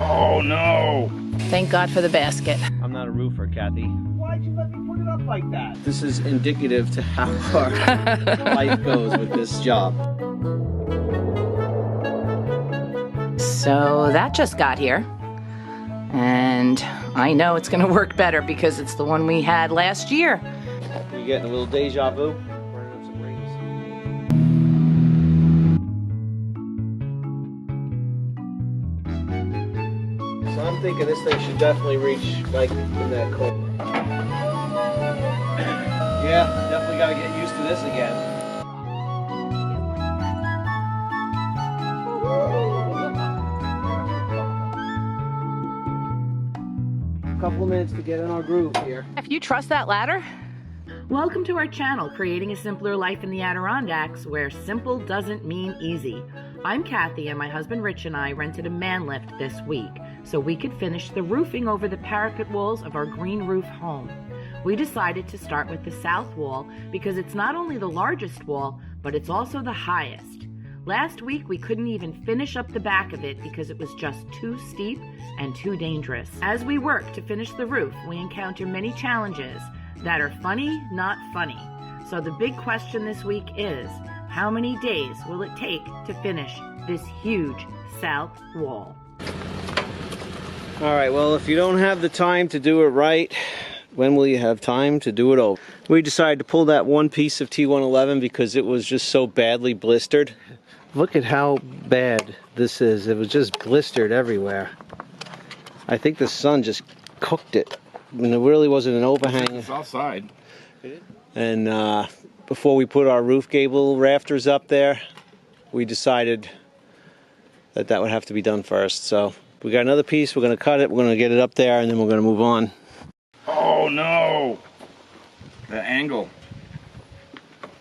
Oh no! Thank God for the basket. I'm not a roofer, Kathy. Why'd you let me put it up like that? This is indicative to how our life goes with this job. So that just got here. And I know it's gonna work better because it's the one we had last year. You getting a little deja vu? So I'm thinking this thing should definitely reach like in that corner. Yeah, definitely gotta get used to this again. Couple of minutes to get in our groove here. If you trust that ladder? Welcome to our channel, Creating a Simpler Life in the Adirondacks, where simple doesn't mean easy. I'm Kathy, and my husband Rich and I rented a man lift this week so we could finish the roofing over the parapet walls of our green roof home. We decided to start with the south wall because it's not only the largest wall, but it's also the highest. Last week, we couldn't even finish up the back of it because it was just too steep and too dangerous. As we work to finish the roof, we encounter many challenges that are funny, not funny. So the big question this week is, how many days will it take to finish this huge south wall? All right, well, if you don't have the time to do it right, when will you have time to do it over? We decided to pull that one piece of T111 because it was just so badly blistered. Look at how bad this is. It was just blistered everywhere. I think the sun just cooked it. I mean, it really wasn't an overhang. It's outside. And before we put our roof gable rafters up there, we decided that that would have to be done first. So we got another piece. We're going to cut it. We're going to get it up there, and then we're going to move on. Oh no! The angle.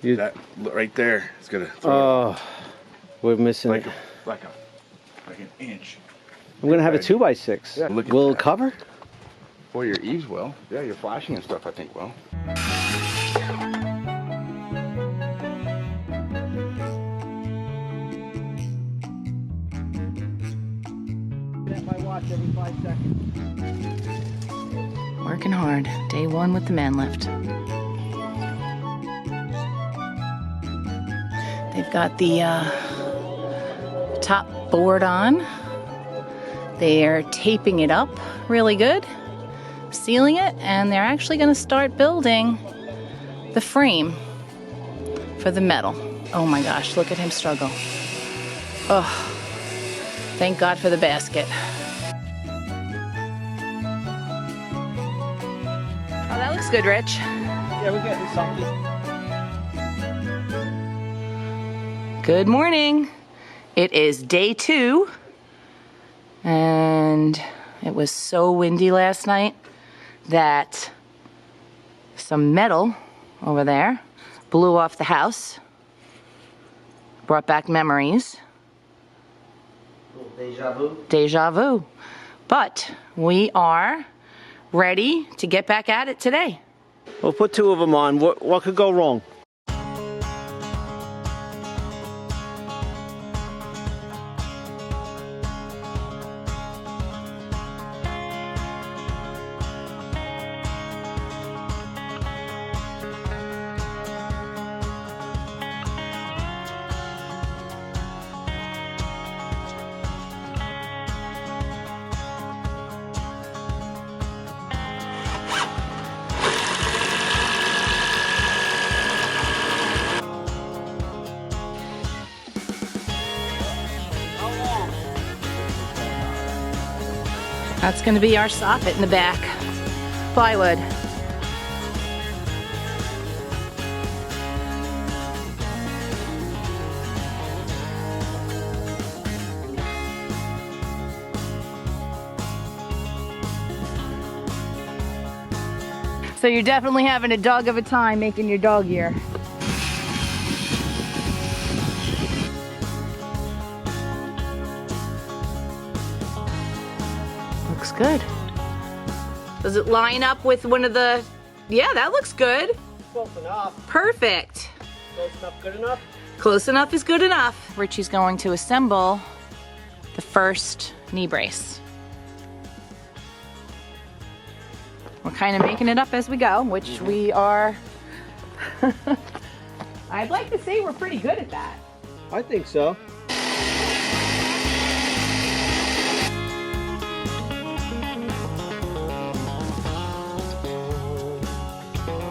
That right there is gonna throw it. We're missing like it. Like an inch. I'm going to have a 2x6. Yeah, look at will that. it cover? Well, your eaves will. Yeah, your flashing and stuff, I think will. At my watch every 5 seconds. Working hard. Day one with the man lift. They've got the top board on. They're taping it up really good, sealing it, and they're actually going to start building the frame for the metal. Oh my gosh, look at him struggle. Oh, thank God for the basket. Oh, that looks good, Rich. Yeah, we're getting something. Good morning. It is day 2, and it was so windy last night that some metal over there blew off the house, brought back memories. Deja vu. Deja vu. But we are ready to get back at it today. We'll put 2 of them on. What could go wrong? That's going to be our soffit in the back. Plywood. So you're definitely having a dog of a time making your dog ear. Looks good. Does it line up with one of the... Yeah, that looks good. Close enough. Perfect. Close enough, good enough? Close enough is good enough. Richie's going to assemble the first knee brace. We're kind of making it up as we go, which we are. I'd like to say we're pretty good at that. I think so.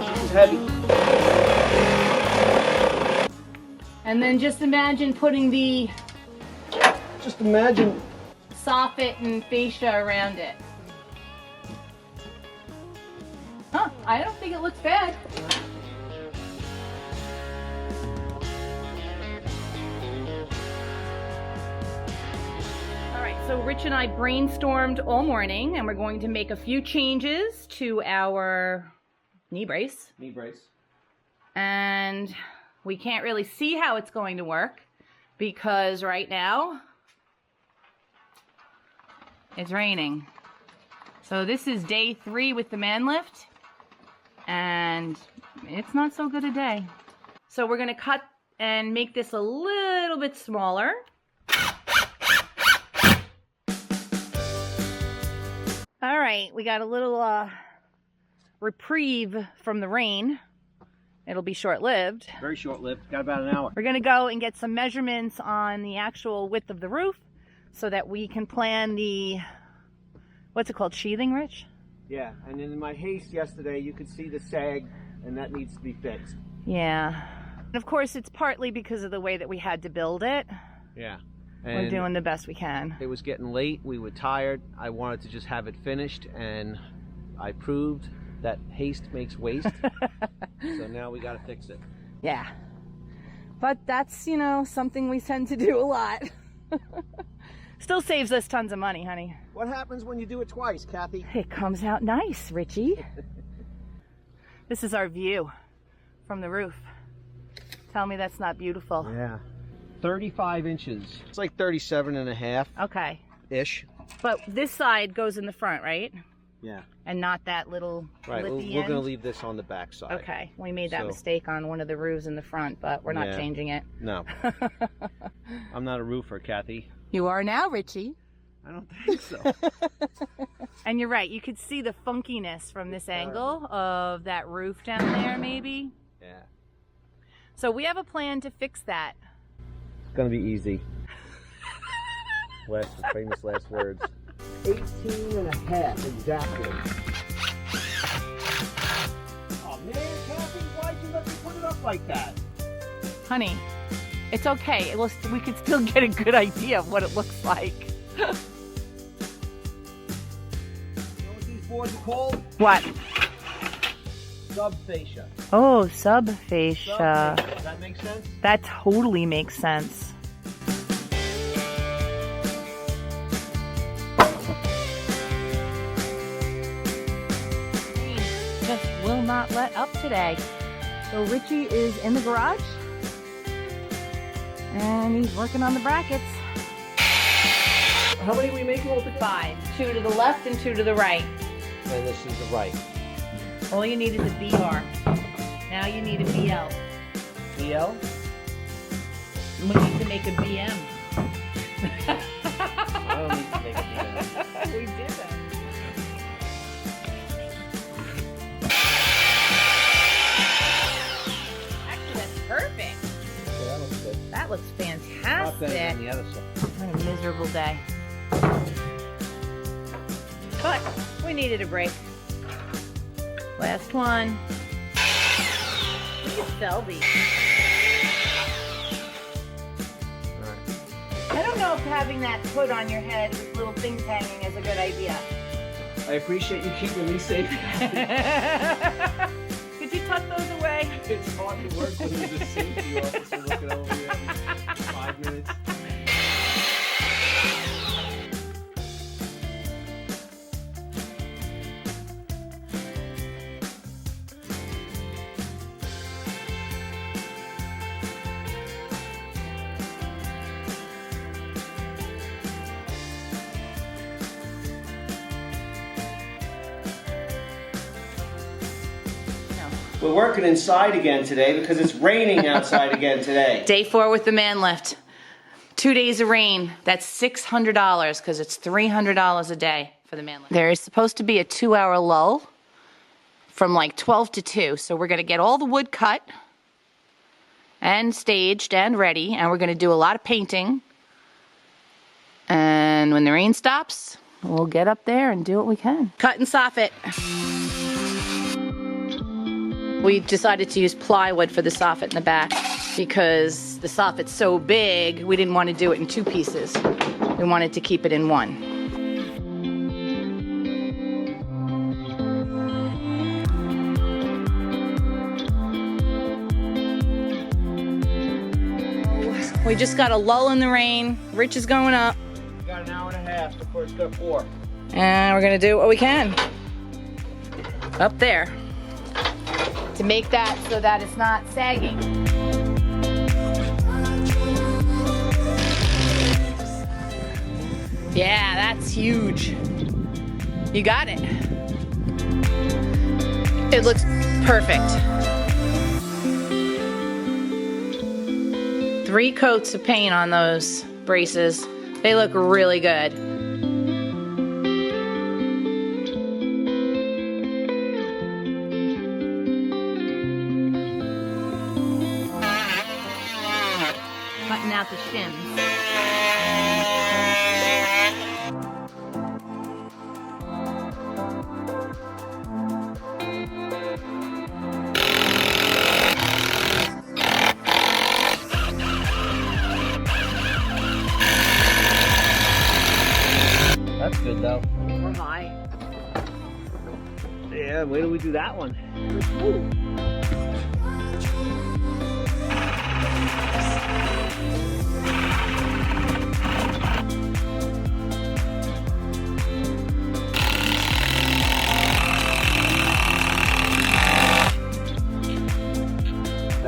It's heavy. And then just imagine putting the Just imagine. soffit and fascia around it. Huh, I don't think it looks bad. All right, so Rich and I brainstormed all morning, and we're going to make a few changes to our knee brace. Knee brace. And we can't really see how it's going to work because right now it's raining. So this is day 3 with the man lift, and it's not so good a day. So we're gonna cut and make this a little bit smaller. All right, we got a little reprieve from the rain. It'll be short-lived. Very short-lived. Got about an hour. We're gonna go and get some measurements on the actual width of the roof so that we can plan the, what's it called, sheathing, Rich? Yeah, and in my haste yesterday, you could see the sag, and that needs to be fixed. Yeah. And of course, it's partly because of the way that we had to build it. Yeah. We're And doing the best we can. it was getting late. We were tired. I wanted to just have it finished, and I proved that haste makes waste. So now we got to fix it. Yeah. But that's, you know, something we tend to do a lot. Still saves us tons of money, honey. What happens when you do it twice, Kathy? It comes out nice, Richie. This is our view from the roof. Tell me that's not beautiful. Yeah. 35 inches. It's like 37 and a half. Okay. Ish. But this side goes in the front, right? Yeah. And not that little Right. We're lippy going to end? leave this on the back side. Okay. We made that So- mistake on one of the roofs in the front, but we're not Yeah. changing it. No. I'm not a roofer, Kathy. You are now, Richie. I don't think so. And you're right. You could see the funkiness from this angle of that roof down there, maybe. Yeah. So we have a plan to fix that. It's going to be easy. Famous last words. 18 and a half, exactly. Oh man, Kathy, why'd you let me put it up like that? Honey, it's okay. We could still get a good idea of what it looks like. You know what these boards are called? What? Subfascia. Oh, subfascia. Does that make sense? That totally makes sense. Rain just will not let up today. So Richie is in the garage and he's working on the brackets. How many are we making altogether? 5. 2 to the left and 2 to the right. And this is the right. All you need is a BR. Now you need a BL. BL? We need to make a BM. I don't need to make a BL. We did that. Actually, that's perfect. Yeah, that looks good. That looks Not better fantastic. than the other side. What a miserable day. But we needed a break. Last one. We can sell these. I don't know if having that hood on your head with little things hanging is a good idea. I appreciate you keeping me safe. Could you tuck those away? It's hard to work when there's a safety officer looking over you every 5 minutes. We're working inside again today because it's raining outside again today. Day 4 with the man lift. 2 days of rain. That's $600 because it's $300 a day for the man lift. There is supposed to be a 2-hour lull from like 12 to 2. So we're going to get all the wood cut and staged and ready, and we're going to do a lot of painting. And when the rain stops, we'll get up there and do what we can. Cut and soffit. We decided to use plywood for the soffit in the back because the soffit's so big, we didn't want to do it in 2 pieces. We wanted to keep it in 1. We just got a lull in the rain. Rich is going up. We got an hour and a half before it's gonna pour. And we're gonna do what we can up there to make that so that it's not sagging. Yeah, that's huge. You got it. It looks perfect. 3 coats of paint on those braces. They look really good. Cutting out the shims. That's good though. We're high. Yeah, wait till we do that one. Ooh.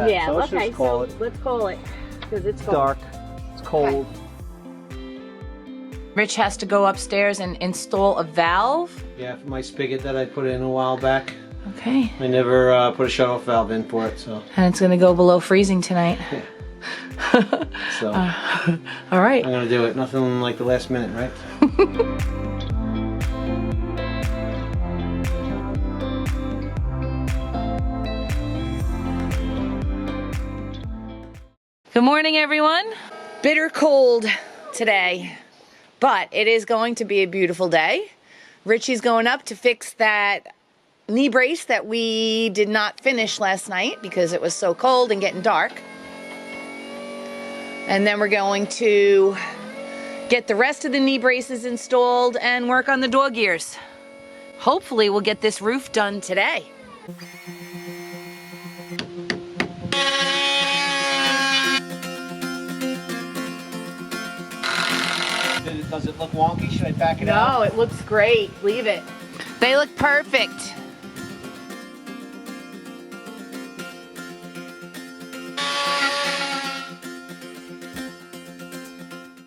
Yeah, So let's okay, just call so it. let's call it, because it's cold. Dark, it's cold. Rich has to go upstairs and install a valve. Yeah, for my spigot that I put in a while back. Okay. I never put a shut-off valve in for it, so. And it's gonna go below freezing tonight. So All right. I'm gonna do it. Nothing like the last minute, right? Good morning, everyone. Bitter cold today, but it is going to be a beautiful day. Richie's going up to fix that knee brace that we did not finish last night because it was so cold and getting dark. And then we're going to get the rest of the knee braces installed and work on the dog ears. Hopefully we'll get this roof done today. Does it look wonky? Should I back it out? No, it looks great. Leave it. They look perfect.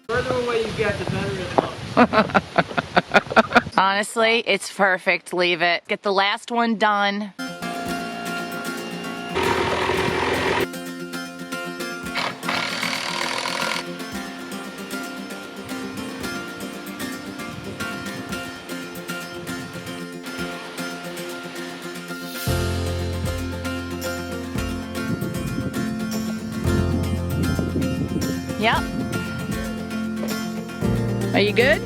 Further away you get, the better it looks. Honestly, it's perfect. Leave it. Get the last one done. Yep. Are you good?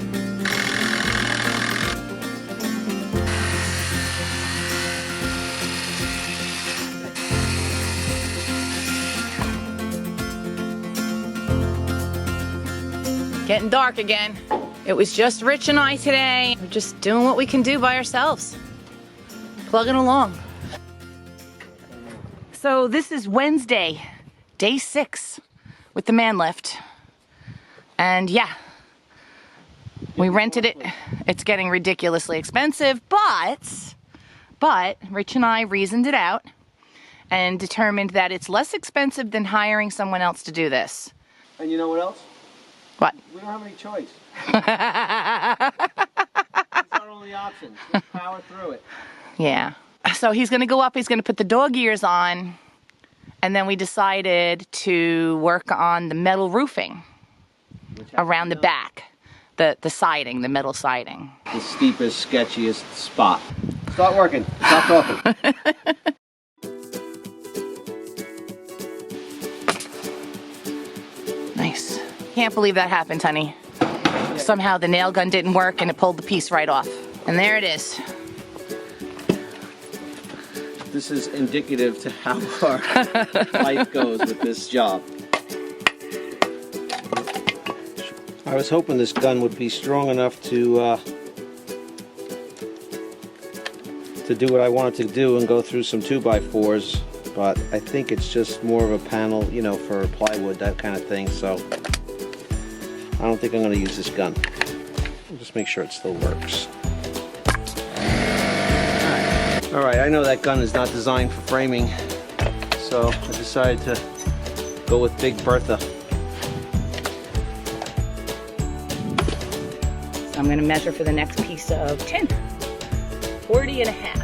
Getting dark again. It was just Rich and I today. We're just doing what we can do by ourselves. Plugging along. So this is Wednesday, day 6 with the man lift. And yeah, we rented it. It's getting ridiculously expensive, but Rich and I reasoned it out and determined that it's less expensive than hiring someone else to do this. And you know what else? What? We don't have any choice. It's our only option. Just power through it. Yeah. So he's gonna go up, he's gonna put the dog ears on, and then we decided to work on the metal roofing around the back. The siding, the metal siding. The steepest, sketchiest spot. Start working. Stop talking. Nice. Can't believe that happened, honey. Somehow the nail gun didn't work and it pulled the piece right off. And there it is. This is indicative to how our life goes with this job. I was hoping this gun would be strong enough to do what I wanted to do and go through some 2x4s, but I think it's just more of a panel, you know, for plywood, that kind of thing, so I don't think I'm going to use this gun. I'll just make sure it still works. Alright, I know that gun is not designed for framing, so I decided to go with Big Bertha. So I'm going to measure for the next piece of tin. 40 and a half.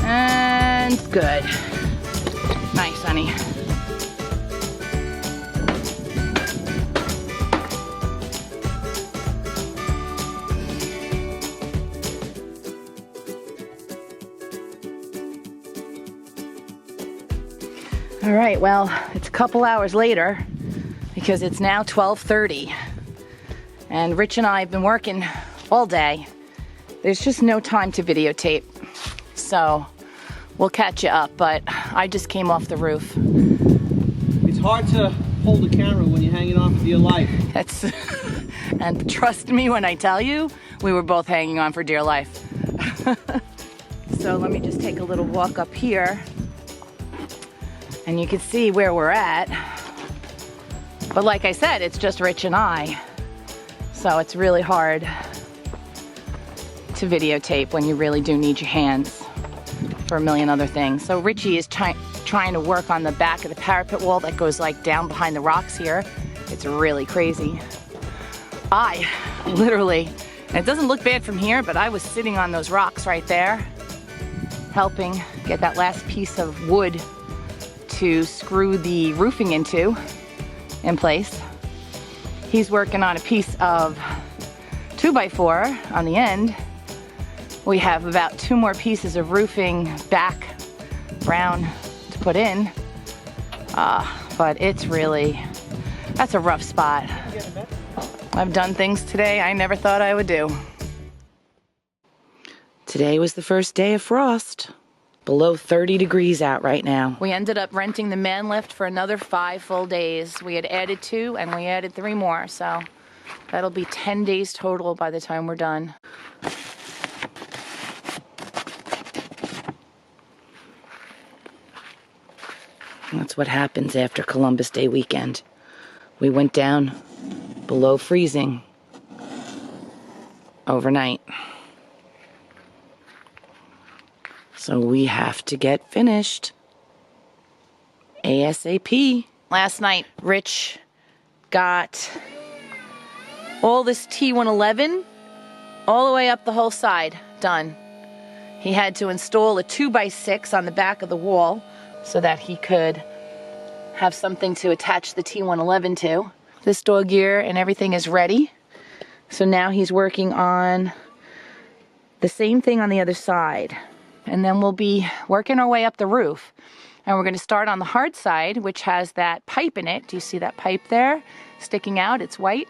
And good. Nice, honey. All right, well, it's a couple hours later because it's now 12:30 and Rich and I have been working all day. There's just no time to videotape, so we'll catch you up, but I just came off the roof. It's hard to hold the camera when you're hanging on for dear life. That's, and trust me when I tell you, we were both hanging on for dear life. So let me just take a little walk up here. And you can see where we're at. But like I said, it's just Rich and I. So it's really hard to videotape when you really do need your hands for a million other things. So Richie is trying to work on the back of the parapet wall that goes like down behind the rocks here. It's really crazy. I literally, and it doesn't look bad from here, but I was sitting on those rocks right there, helping get that last piece of wood to screw the roofing in place. He's working on a piece of 2x4 on the end. We have about 2 more pieces of roofing back round to put in. But it's really, that's a rough spot. I've done things today I never thought I would do. Today was the first day of frost. Below 30 degrees out right now. We ended up renting the man lift for another 5 full days. We had added 2 and we added 3 more, so that'll be 10 days total by the time we're done. That's what happens after Columbus Day weekend. We went down below freezing overnight. So we have to get finished ASAP. Last night, Rich got all this T111 all the way up the whole side done. He had to install a 2x6 on the back of the wall so that he could have something to attach the T111 to. This door gear and everything is ready. So now he's working on the same thing on the other side. And then we'll be working our way up the roof. And we're going to start on the hard side, which has that pipe in it. Do you see that pipe there sticking out? It's white.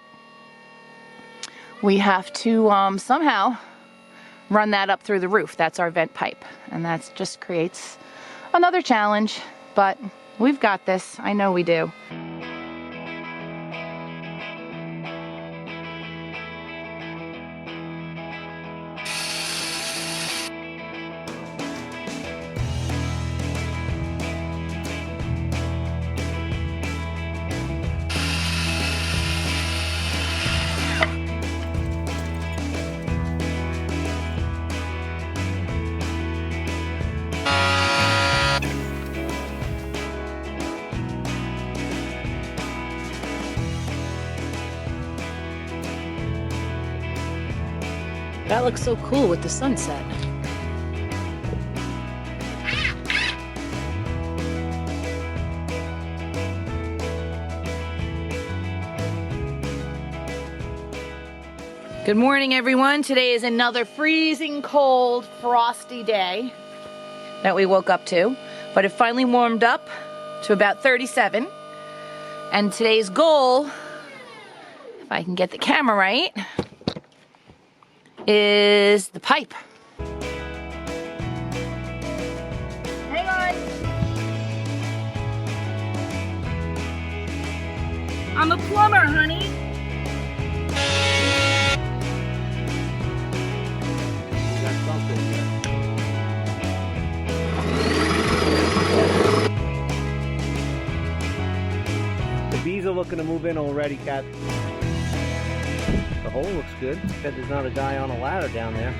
We have to somehow run that up through the roof. That's our vent pipe. And that just creates another challenge. But we've got this. I know we do. That looks so cool with the sunset. Good morning, everyone. Today is another freezing cold, frosty day that we woke up to, but it finally warmed up to about 37. And today's goal, if I can get the camera right, is the pipe. Hang on. I'm a plumber, honey. That's something, yeah. The bees are looking to move in already, Kat. The hole looks good. Bet there's not a guy on a ladder down there.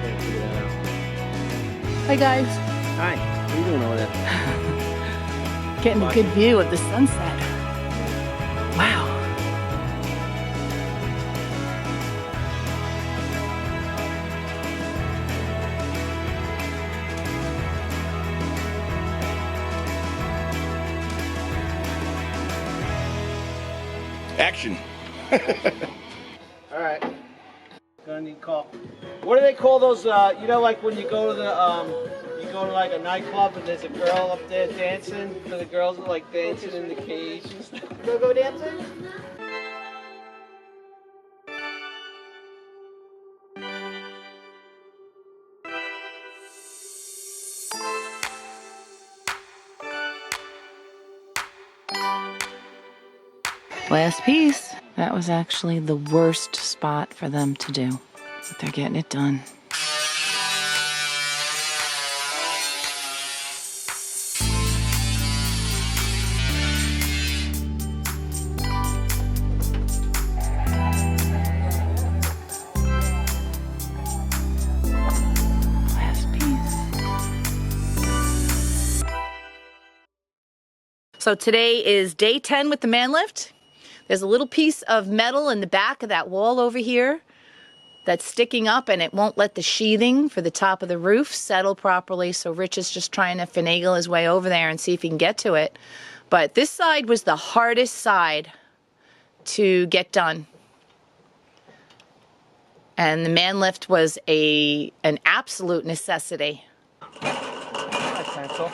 Can't figure that out. Hi, guys. Hi, what are you doing over there? Getting a good view of the sunset. Wow. Action. All right. Gonna need call. What do they call those? You know, like when you go to you go to like a nightclub and there's a girl up there dancing. So the girls are like dancing in the cage and stuff. Go dancing. Last piece. That was actually the worst spot for them to do, but they're getting it done. Last piece. So today is day 10 with the man lift. There's a little piece of metal in the back of that wall over here that's sticking up, and it won't let the sheathing for the top of the roof settle properly, so Rich is just trying to finagle his way over there and see if he can get to it. But this side was the hardest side to get done. And the man lift was an absolute necessity. Hi, pencil.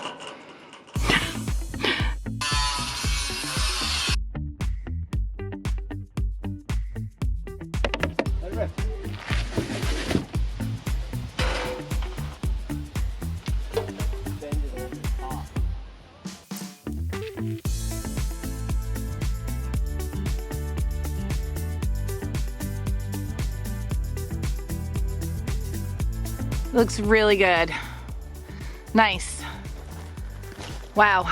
Looks really good. Nice. Wow.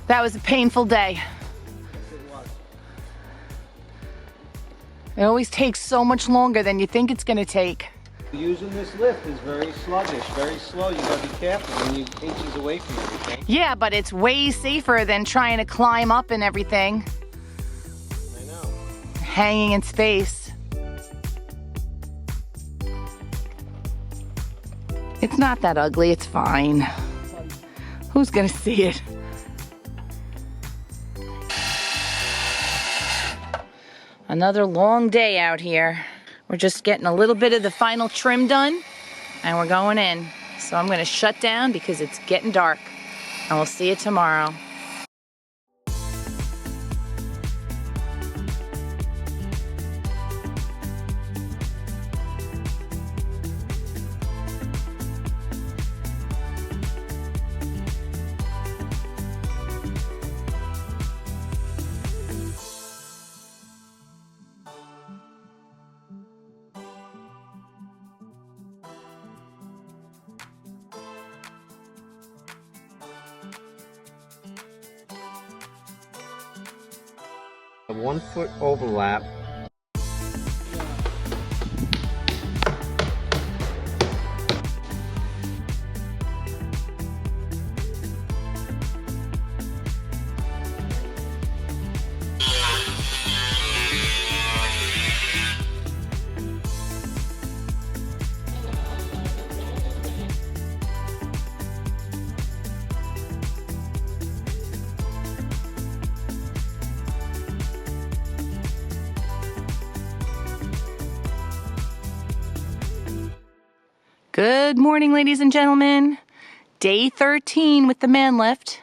That was a painful day. It always takes so much longer than you think it's going to take. Using this lift is very sluggish, very slow. You gotta be careful when you inches away from everything. Yeah, but it's way safer than trying to climb up and everything. I know. Hanging in space. It's not that ugly, it's fine. Who's gonna see it? Another long day out here. We're just getting a little bit of the final trim done and we're going in. So I'm gonna shut down because it's getting dark, and we'll see you tomorrow. A 1 foot overlap. Good morning, ladies and gentlemen. Day 13 with the man lift,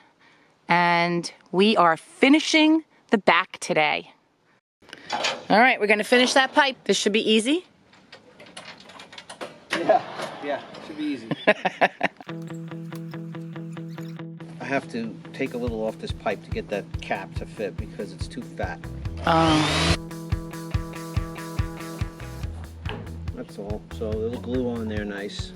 and we are finishing the back today. All right, we're gonna finish that pipe. This should be easy. Yeah, should be easy. I have to take a little off this pipe to get that cap to fit because it's too fat. That's all. So it'll glue on there nice.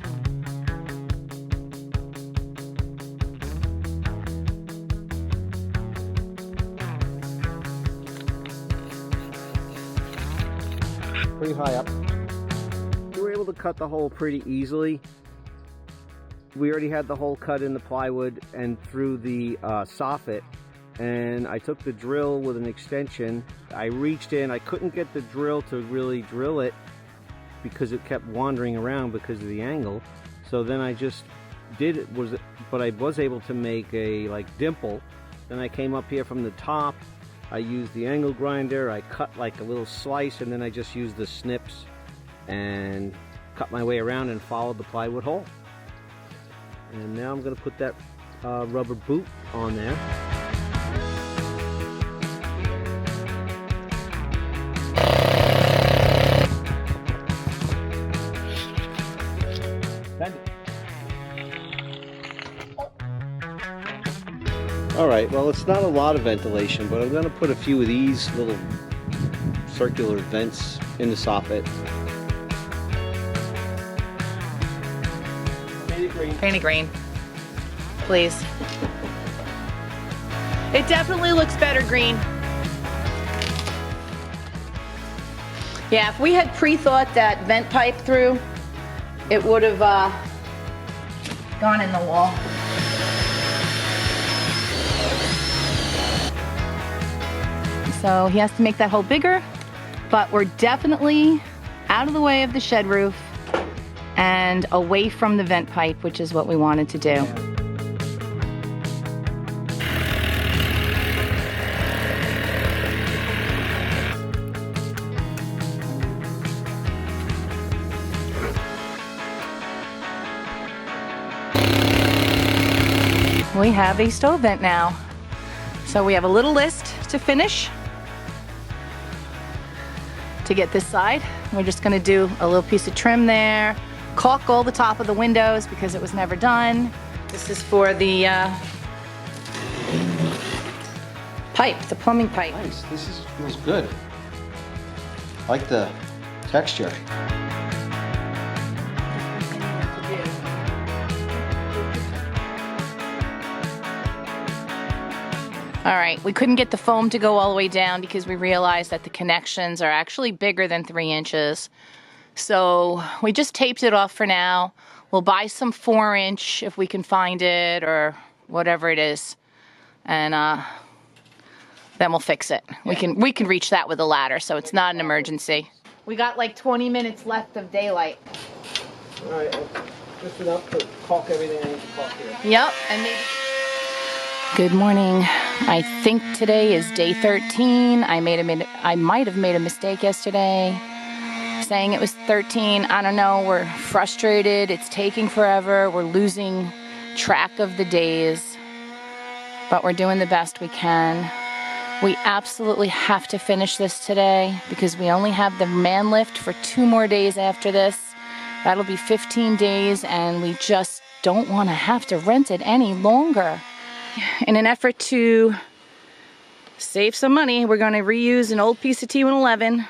Pretty high up. We were able to cut the hole pretty easily. We already had the hole cut in the plywood and through the soffit, and I took the drill with an extension. I reached in, I couldn't get the drill to really drill it because it kept wandering around because of the angle. So then I just did it, but I was able to make a dimple. Then I came up here from the top. I used the angle grinder, I cut like a little slice, and then I just used the snips and cut my way around and followed the plywood hole. And now I'm going to put that rubber boot on there. Alright, well, it's not a lot of ventilation, but I'm going to put a few of these little circular vents in the soffit. Paint it green, please. It definitely looks better green. Yeah, if we had pre-thought that vent pipe through, it would have gone in the wall. So he has to make that hole bigger, but we're definitely out of the way of the shed roof and away from the vent pipe, which is what we wanted to do. We have a stove vent now. So we have a little list to finish to get this side. We're just gonna do a little piece of trim there, caulk all the top of the windows because it was never done. This is for the pipe, the plumbing pipe. Nice, feels good. I like the texture. All right, we couldn't get the foam to go all the way down because we realized that the connections are actually bigger than 3 inches. So we just taped it off for now. We'll buy some 4-inch if we can find it or whatever it is. And then we'll fix it. We can reach that with a ladder, so it's not an emergency. We got like 20 minutes left of daylight. All right, just enough to caulk everything I need to caulk here. Yep, and maybe... Good morning. I think today is day 13. I might have made a mistake yesterday saying it was 13. I don't know. We're frustrated. It's taking forever. We're losing track of the days. But we're doing the best we can. We absolutely have to finish this today because we only have the man lift for 2 more days after this. That'll be 15 days and we just don't want to have to rent it any longer. In an effort to save some money, we're going to reuse an old piece of T111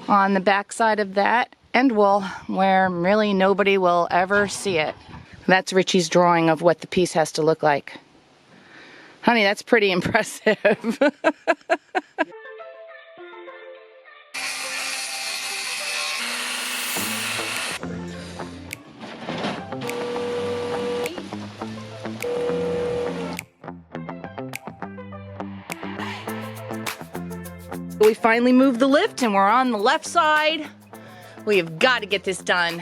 on the back side of that end wall where really nobody will ever see it. That's Richie's drawing of what the piece has to look like. Honey, that's pretty impressive. We finally moved the lift and we're on the left side. We have got to get this done.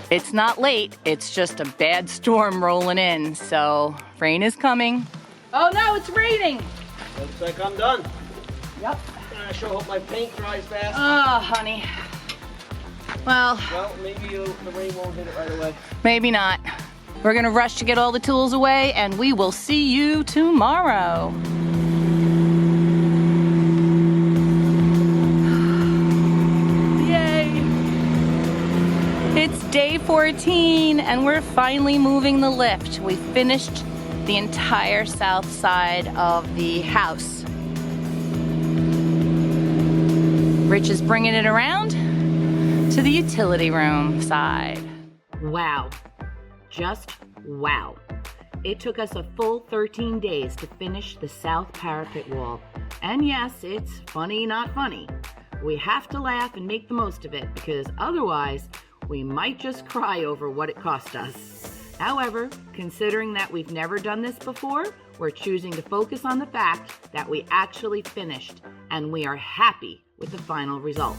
It's not late, it's just a bad storm rolling in, so rain is coming. Oh no, it's raining! Looks like I'm done. Yep. sure hope my paint dries fast. Oh, honey. Well, Maybe the rain won't hit it right away. maybe not. We're gonna rush to get all the tools away, and we will see you tomorrow. Yay! It's day 14, and we're finally moving the lift. We finished the entire south side of the house. Rich is bringing it around to the utility room side. Wow. Just wow. It took us a full 13 days to finish the south parapet wall. And yes, it's funny, not funny. We have to laugh and make the most of it because otherwise we might just cry over what it cost us. However, considering that we've never done this before, we're choosing to focus on the fact that we actually finished and we are happy with the final result.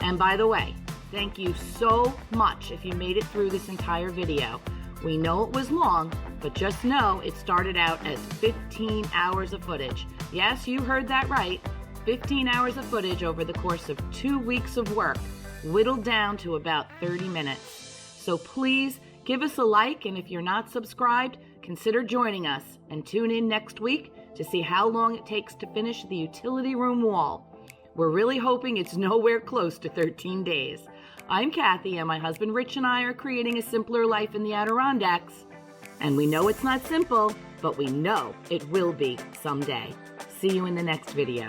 And by the way, thank you so much if you made it through this entire video. We know it was long, but just know it started out as 15 hours of footage. Yes, you heard that right. 15 hours of footage over the course of 2 weeks of work, whittled down to about 30 minutes. So please give us a like, and if you're not subscribed, consider joining us and tune in next week to see how long it takes to finish the utility room wall. We're really hoping it's nowhere close to 13 days. I'm Kathy, and my husband Rich and I are creating a simpler life in the Adirondacks. And we know it's not simple, but we know it will be someday. See you in the next video.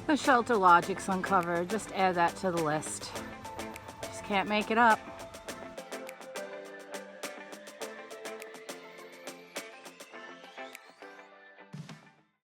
The shelter logic's uncovered. Just add that to the list. Just can't make it up.